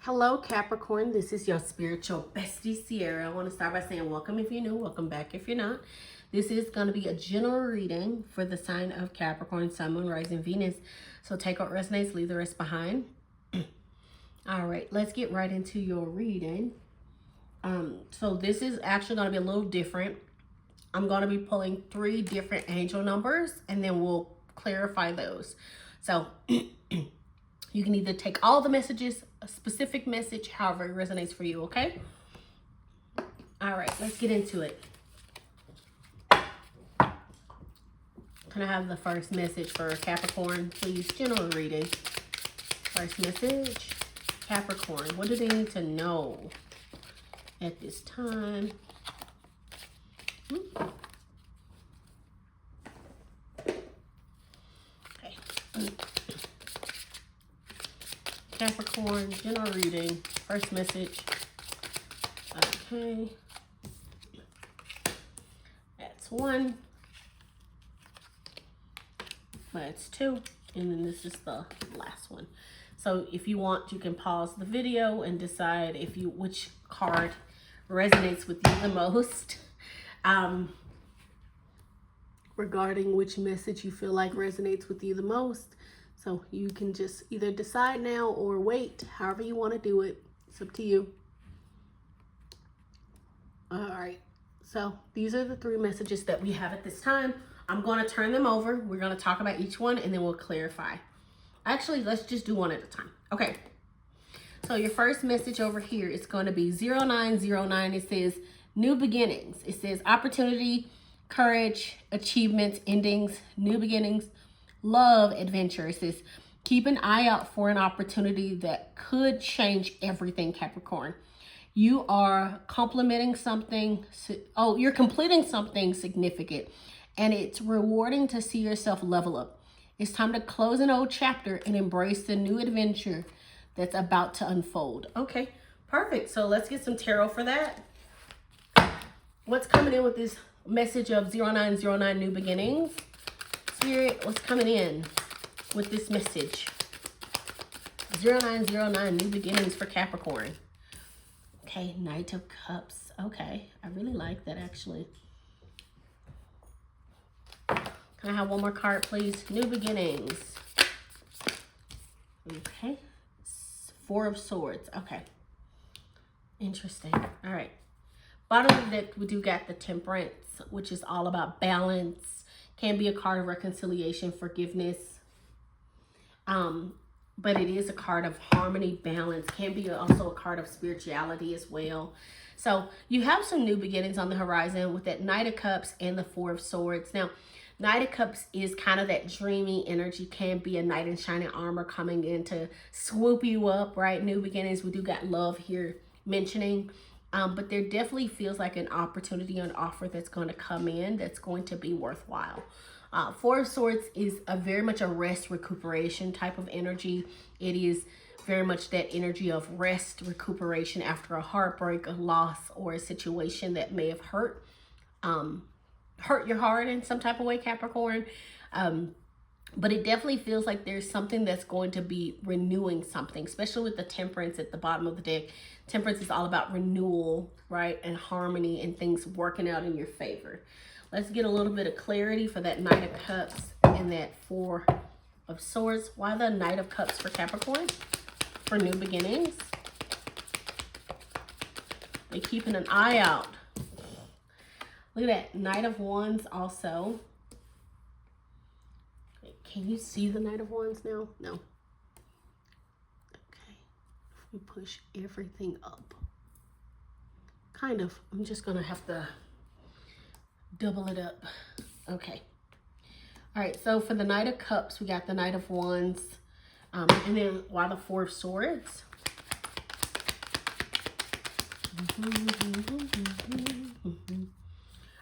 Hello Capricorn, this is your spiritual bestie Ciara. I want to start by saying welcome if you're new, welcome back if you're not. This is going to be a general reading for the sign of Capricorn, Sun, Moon, Rising, Venus. So take what resonates, leave the rest behind. All right, let's get right into your reading. So this is actually going to be a little different. I'm going to be pulling 3 different angel numbers and then we'll clarify those. So you can either take all the messages, a specific message, however it resonates for you, okay? All right, let's get into it. Can I have the first message for Capricorn, please? General reading. First message, Capricorn. What do they need to know at this time? Okay. Capricorn, general reading, first message. Okay. That's 1. That's 2. And then this is the last one. So if you want, you can pause the video and decide which card resonates with you the most. Regarding which message you feel like resonates with you the most. So you can just either decide now or wait, however you want to do it. It's up to you. All right. So these are the 3 messages that we have at this time. I'm going to turn them over. We're going to talk about each one and then we'll clarify. Actually, let's just do one at a time. Okay. So your first message over here is going to be 0909. It says new beginnings. It says opportunity, courage, achievements, endings, new beginnings, love, adventure. It says keep an eye out for an opportunity that could change everything, Capricorn. You are completing something. You're completing something significant, and it's rewarding to see yourself level up. It's time to close an old chapter and embrace the new adventure that's about to unfold. Okay, perfect. So let's get some tarot for that. What's coming in with this message of 0909 new beginnings? Spirit, what's coming in with this message? 0909 new beginnings for Capricorn. Okay, Knight of Cups. Okay, I really like that actually. Can I have one more card, please? New beginnings. Okay. 4 of Swords. Okay. Interesting. All right. Bottom of the deck, we do got the Temperance, which is all about balance. Can be a card of reconciliation, forgiveness. But it is a card of harmony, balance. Can be also a card of spirituality as well. So you have some new beginnings on the horizon with that Knight of Cups and the 4 of Swords. Now, Knight of Cups is kind of that dreamy energy. Can be a knight in shining armor coming in to swoop you up, right? New beginnings. We do got love here mentioning. But there definitely feels like an opportunity, an offer that's going to come in that's going to be worthwhile. 4 of Swords is very much a rest, recuperation type of energy. It is very much that energy of rest, recuperation after a heartbreak, a loss, or a situation that may have hurt your heart in some type of way, Capricorn. But it definitely feels like there's something that's going to be renewing something, especially with the Temperance at the bottom of the deck. Temperance is all about renewal, right? And harmony and things working out in your favor. Let's get a little bit of clarity for that Knight of Cups and that 4 of Swords. Why the Knight of Cups for Capricorn? For new beginnings. They're keeping an eye out. Look at that Knight of Wands also. Can you see the Knight of Wands now? No. Okay. If we push everything up. Kind of. I'm just going to have to double it up. Okay. All right. So for the Knight of Cups, we got the Knight of Wands. And then why the 4 of Swords?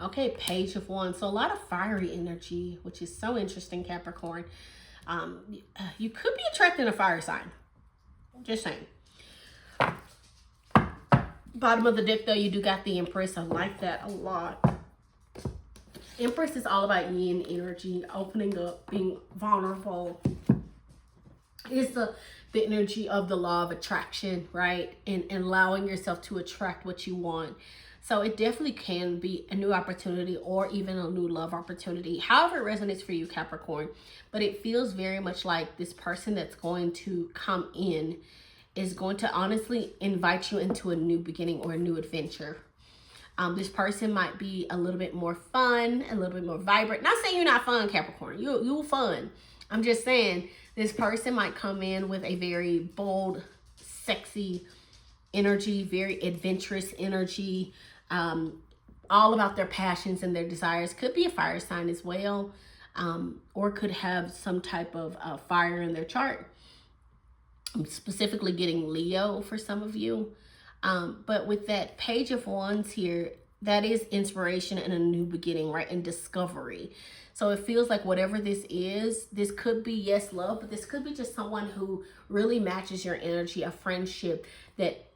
Okay, Page of Wands. So a lot of fiery energy, which is so interesting, Capricorn. You could be attracting a fire sign. Just saying. Bottom of the deck, though, you do got the Empress. I like that a lot. Empress is all about yin energy, opening up, being vulnerable, is the energy of the law of attraction, right? And allowing yourself to attract what you want. So it definitely can be a new opportunity or even a new love opportunity, however it resonates for you, Capricorn. But it feels very much like this person that's going to come in is going to honestly invite you into a new beginning or a new adventure. This person might be a little bit more fun, a little bit more vibrant. Not saying you're not fun, Capricorn. You're fun. I'm just saying this person might come in with a very bold, sexy energy, very adventurous energy, all about their passions and their desires. Could be a fire sign as well, or could have some type of fire in their chart. I'm specifically getting Leo for some of you. But with that Page of Wands here, that is inspiration and a new beginning, right? And discovery. So it feels like whatever this is, this could be, yes, love, but this could be just someone who really matches your energy, a friendship that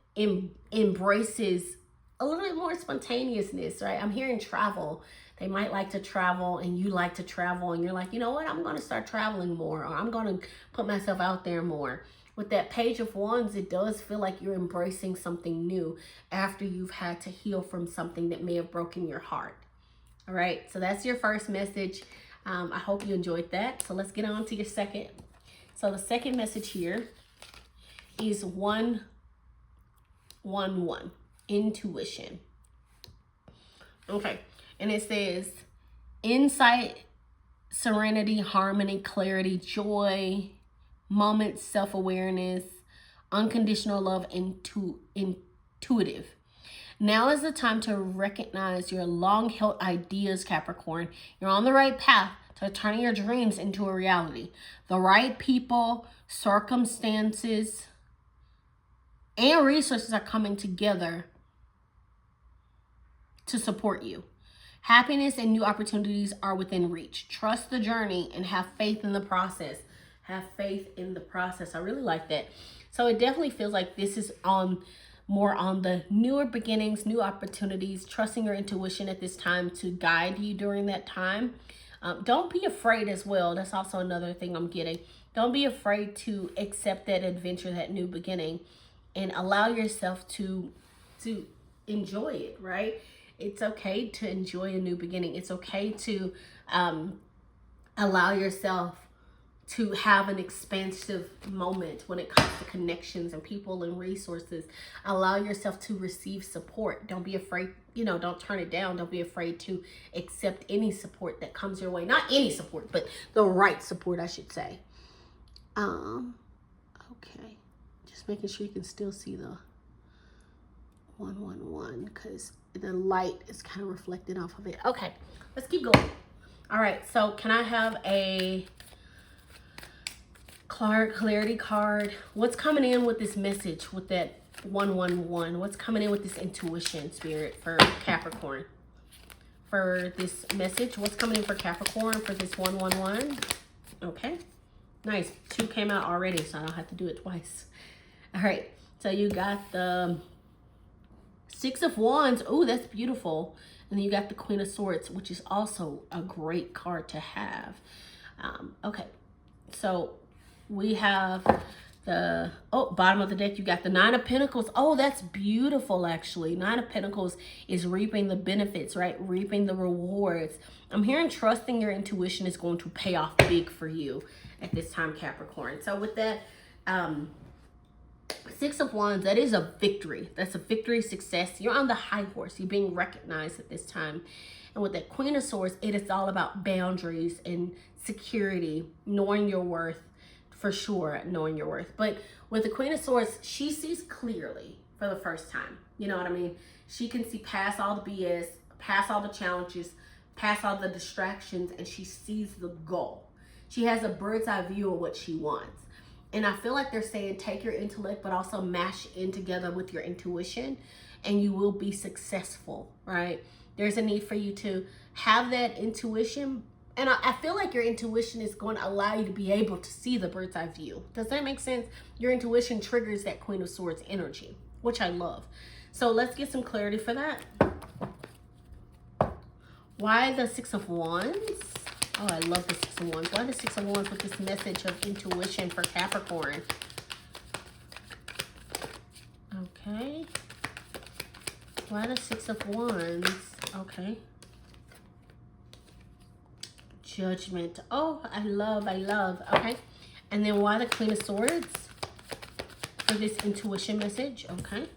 embraces a little bit more spontaneousness, right? I'm hearing travel. They might like to travel and you like to travel and you're like, you know what? I'm going to start traveling more, or I'm going to put myself out there more. With that Page of Wands, it does feel like you're embracing something new after you've had to heal from something that may have broken your heart. All right, so that's your first message. I hope you enjoyed that. So let's get on to your second. So the second message here is 111, intuition. Okay, and it says insight, serenity, harmony, clarity, joy, moments, self-awareness, unconditional love, intuitive. Now is the time to recognize your long-held ideas, Capricorn. You're on the right path to turning your dreams into a reality. The right people, circumstances, and resources are coming together to support you. Happiness and new opportunities are within reach. Trust the journey and have faith in the process. Have faith in the process. I really like that. So it definitely feels like this is more on the newer beginnings, new opportunities, trusting your intuition at this time to guide you during that time. Don't be afraid as well. That's also another thing I'm getting. Don't be afraid to accept that adventure, that new beginning, and allow yourself to enjoy it, right? It's okay to enjoy a new beginning. It's okay to allow yourself to have an expansive moment when it comes to connections and people and resources. Allow yourself to receive support. Don't be afraid, don't turn it down. Don't be afraid to accept any support that comes your way. Not any support, but the right support, I should say. Okay. Just making sure you can still see the 111 because the light is kind of reflected off of it. Okay, let's keep going. All right, so can I have a clarity card? What's coming in with this message with that 111? What's coming in with this intuition, Spirit, for Capricorn? For this message, what's coming in for Capricorn for this 111? Okay, nice. 2 came out already, so I don't have to do it twice. All right, so you got the 6 of Wands. Oh, that's beautiful. And then you got the Queen of Swords, which is also a great card to have. Okay, so we have the bottom of the deck. You got the 9 of Pentacles. Oh, that's beautiful, actually. 9 of Pentacles is reaping the benefits, right? Reaping the rewards. I'm hearing trusting your intuition is going to pay off big for you at this time, Capricorn. So with that 6 of Wands, that is a victory. That's a victory, success. You're on the high horse. You're being recognized at this time. And with that Queen of Swords, it is all about boundaries and security, knowing your worth. For sure, knowing your worth. But with the Queen of Swords, she sees clearly for the first time. You know what I mean? She can see past all the BS, past all the challenges, past all the distractions, and she sees the goal. She has a bird's eye view of what she wants. And I feel like they're saying take your intellect, but also mash in together with your intuition, and you will be successful, right? There's a need for you to have that intuition. And I feel like your intuition is going to allow you to be able to see the bird's eye view. Does that make sense? Your intuition triggers that Queen of Swords energy, which I love. So let's get some clarity for that. Why the 6 of Wands? Oh, I love the Six of Wands. Why the Six of Wands with this message of intuition for Capricorn? Okay. Why the Six of Wands? Okay. Judgment. Oh, I love. Okay. And then why the Queen of Swords for this intuition message? Okay.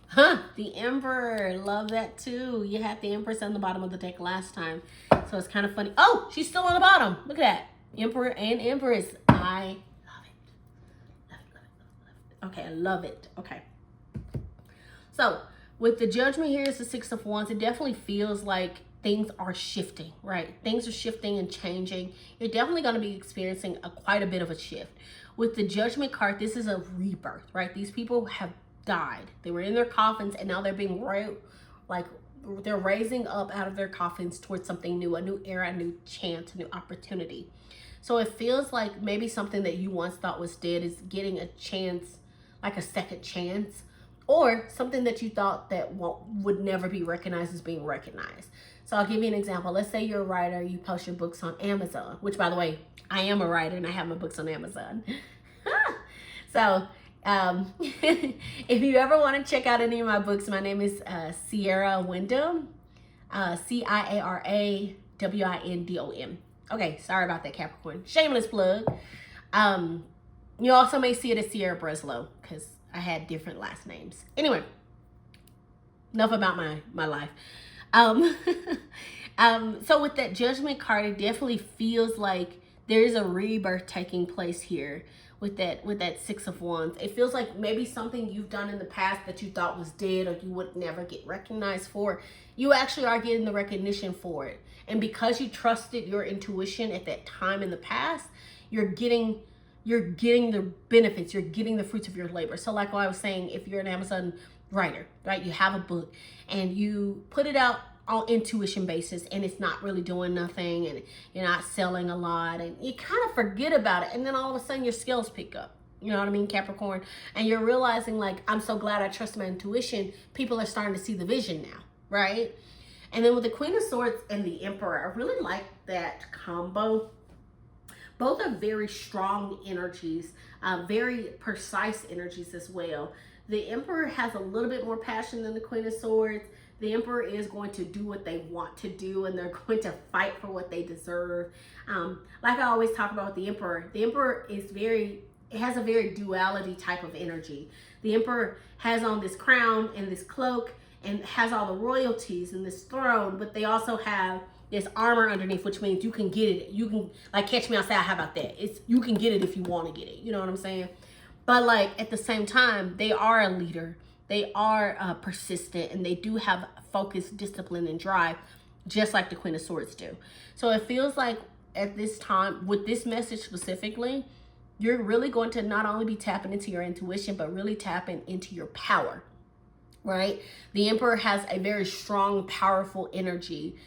Huh, the Emperor. Love that too. You had the Empress on the bottom of the deck last time. So it's kind of funny. Oh, she's still on the bottom. Look at that. Emperor and Empress. I love it. Love it. Okay, I love it. Okay. So with the Judgment here is the Six of Wands. It definitely feels like things are shifting, right? Things are shifting and changing. You're definitely going to be experiencing quite a bit of a shift. With the Judgment card, this is a rebirth, right? These people have died. They were in their coffins and now they're being they're raising up out of their coffins towards something new, a new era, a new chance, a new opportunity. So it feels like maybe something that you once thought was dead is getting a chance, like a second chance, or something that you thought that would never be recognized as being recognized. So I'll give you an example. Let's say you're a writer, you post your books on Amazon, which by the way, I am a writer and I have my books on Amazon. So if you ever want to check out any of my books, my name is Ciara Wyndham, CIARA WINDOM. Okay, sorry about that, Capricorn. Shameless plug. You also may see it as Sierra Breslow because I had different last names. Anyway, enough about my life. So with that Judgment card, it definitely feels like there is a rebirth taking place here. With that Six of Wands, it feels like maybe something you've done in the past that you thought was dead or you would never get recognized for, you actually are getting the recognition for it. And because you trusted your intuition at that time in the past, you're getting the benefits, you're getting the fruits of your labor. So like I was saying, if you're an Amazon writer, right, you have a book and you put it out on intuition basis and it's not really doing nothing and you're not selling a lot and you kind of forget about it, and then all of a sudden your skills pick up, you know what I mean, Capricorn, and you're realizing like, I'm so glad I trust my intuition. People are starting to see the vision now, right? And then with the Queen of Swords and the Emperor, I really like that combo. Both are very strong energies, very precise energies as well. The Emperor has a little bit more passion than the Queen of Swords. The Emperor is going to do what they want to do and they're going to fight for what they deserve. Like I always talk about the Emperor is it has a very duality type of energy. The Emperor has on this crown and this cloak and has all the royalties and this throne, but they also have this armor underneath, which means you can get it. You can, like, catch me outside. How about that? You can get it if you want to get it. You know what I'm saying? But like at the same time, they are a leader. They are persistent and they do have focus, discipline, and drive, just like the Queen of Swords do. So it feels like at this time, with this message specifically, you're really going to not only be tapping into your intuition, but really tapping into your power, right? The Emperor has a very strong, powerful energy.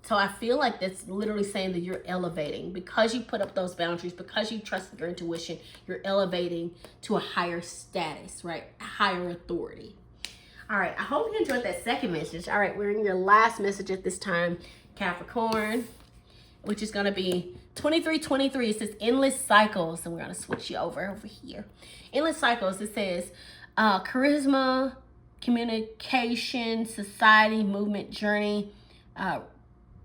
So I feel like that's literally saying that you're elevating because you put up those boundaries, because you trust your intuition, you're elevating to a higher status, right? A higher authority. All right, I hope you enjoyed that second message. All right, we're in your last message at this time, Capricorn, which is going to be 2323. It says endless cycles, and we're going to switch you over here. Endless cycles, it says charisma, communication, society, movement, journey,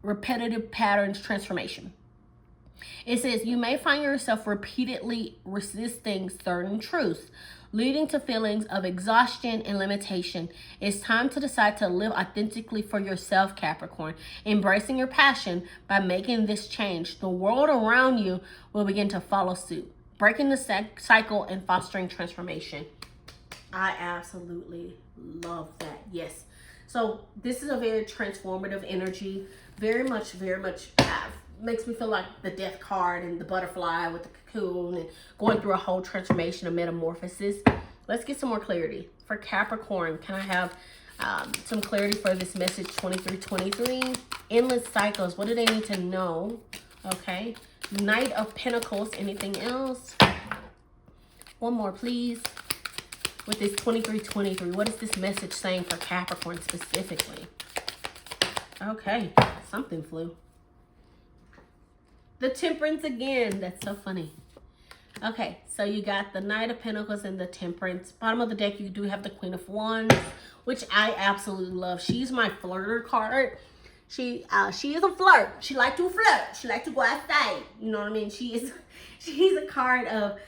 repetitive patterns, transformation. It says you may find yourself repeatedly resisting certain truths, leading to feelings of exhaustion and limitation. It's time to decide to live authentically for yourself, Capricorn, embracing your passion. By making this change, the world around you will begin to follow suit, breaking the cycle and fostering transformation. I absolutely love that. Yes. So this is a very transformative energy. Very much makes me feel like the Death card and the butterfly with the cocoon and going through a whole transformation, a metamorphosis. Let's get some more clarity. For Capricorn, can I have some clarity for this message 2323? Endless cycles. What do they need to know? Okay. Knight of Pentacles. Anything else? One more, please. With this 2323, what is this message saying for Capricorn specifically? Okay, something flew. The Temperance again. That's so funny. Okay, so you got the Knight of Pentacles and the Temperance. Bottom of the deck, you do have the Queen of Wands, which I absolutely love. She's my flirter card. She is a flirt. She like to flirt. She like to go outside. You know what I mean? She's a card of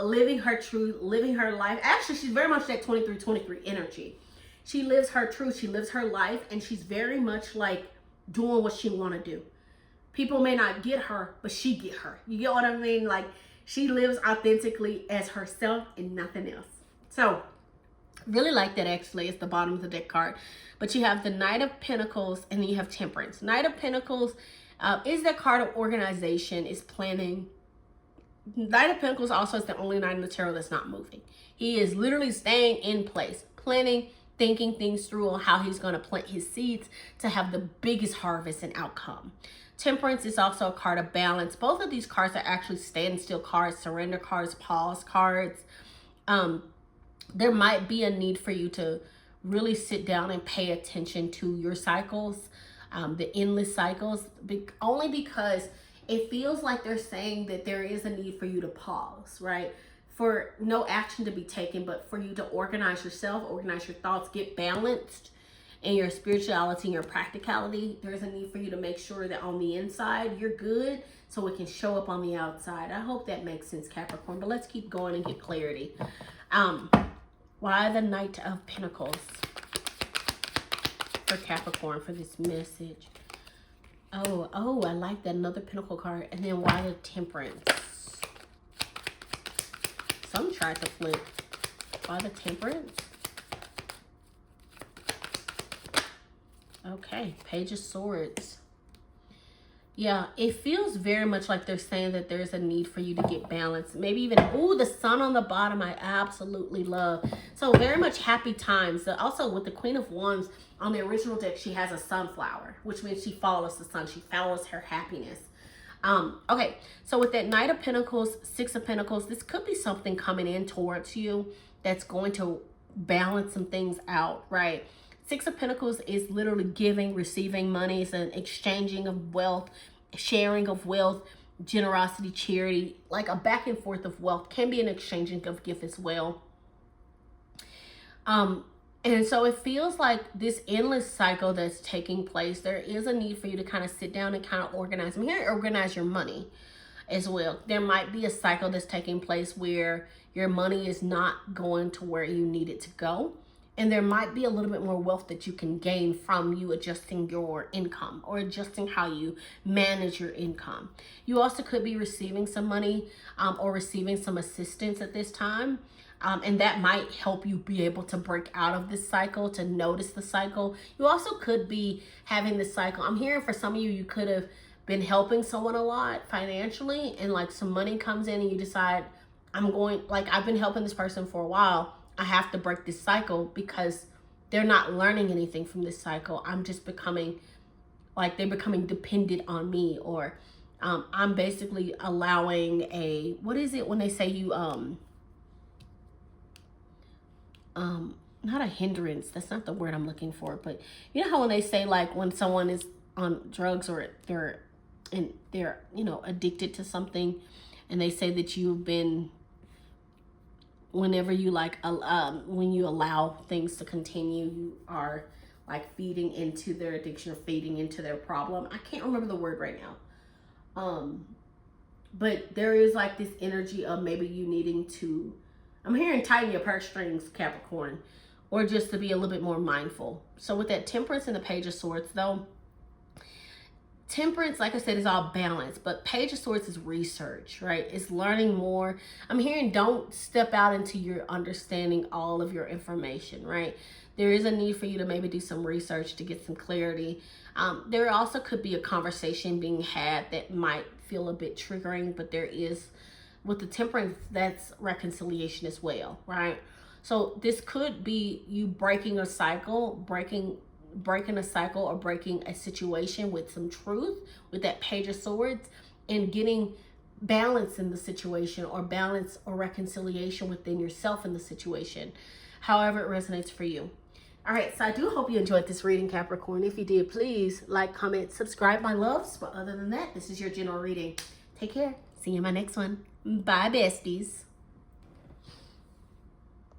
living her truth, living her life. Actually, she's very much that 23-23 energy. She lives her truth. She lives her life, and she's very much like doing what she want to do. People may not get her, but she get her. You get what I mean? Like, she lives authentically as herself and nothing else. So, really like that actually. It's the bottom of the deck card. But you have the Knight of Pentacles and then you have Temperance. Knight of Pentacles is that card of organization, is planning. Knight of Pentacles also is the only knight in the tarot that's not moving. He is literally staying in place, planning, thinking things through on how he's going to plant his seeds to have the biggest harvest and outcome. Temperance is also a card of balance. Both of these cards are actually standstill cards, surrender cards, pause cards. There might be a need for you to really sit down and pay attention to your cycles, the endless cycles, only because it feels like they're saying that there is a need for you to pause, right? For no action to be taken, but for you to organize yourself, organize your thoughts, get balanced in your spirituality and your practicality. There's a need for you to make sure that on the inside you're good so it can show up on the outside. I hope that makes sense, Capricorn, but let's keep going and get clarity. Why the Knight of Pentacles for Capricorn for this message? Oh, I like that. Another Pentacle card. And then why the Temperance? Some tried to flip. Why the Temperance? Okay, Page of Swords. Yeah, it feels very much like they're saying that there's a need for you to get balanced. Maybe even, the sun on the bottom, I absolutely love. So very much happy times. Also with the Queen of Wands, on the original deck, she has a sunflower, which means she follows the sun. She follows her happiness. Okay, so with that Knight of Pentacles, Six of Pentacles, this could be something coming in towards you that's going to balance some things out, right? Six of Pentacles is literally giving, receiving monies, and exchanging of wealth, sharing of wealth, generosity, charity, like a back and forth of wealth. Can be an exchanging of gift as well. And so it feels like this endless cycle that's taking place, there is a need for you to kind of sit down and kind of organize. I'm here to organize your money as well. There might be a cycle that's taking place where your money is not going to where you need it to go. And there might be a little bit more wealth that you can gain from you adjusting your income or adjusting how you manage your income. You also could be receiving some money or receiving some assistance at this time. And that might help you be able to break out of this cycle, to notice the cycle. You also could be having this cycle. I'm hearing for some of you, you could have been helping someone a lot financially and like some money comes in and you decide, I've been helping this person for a while. I have to break this cycle because they're not learning anything from this cycle. I'm just becoming, they're becoming dependent on me, or I'm basically allowing what is it when they say you, not a hindrance, that's not the word I'm looking for, but you know how when they say like when someone is on drugs or they're addicted to something, and they say that you've been, whenever you when you allow things to continue, you are like feeding into their addiction or feeding into their problem. I can't remember the word right now. But there is like this energy of maybe you needing to, I'm hearing tighten your purse strings, Capricorn, or just to be a little bit more mindful. So with that Temperance and the Page of Swords though, Temperance, like I said, is all balance, but Page of Swords is research, right? It's learning more. I'm hearing don't step out into your understanding all of your information, right? There is a need for you to maybe do some research to get some clarity. There also could be a conversation being had that might feel a bit triggering, but there is, with the Temperance, that's reconciliation as well, right? So this could be you breaking a cycle, breaking a cycle or breaking a situation with some truth with that Page of Swords, and getting balance in the situation, or balance or reconciliation within yourself in the situation, however it resonates for you. All right, so I do hope you enjoyed this reading, Capricorn. If you did, please like, comment, subscribe, my loves. But other than that, this is your general reading. Take care. See you in my next one. Bye, besties.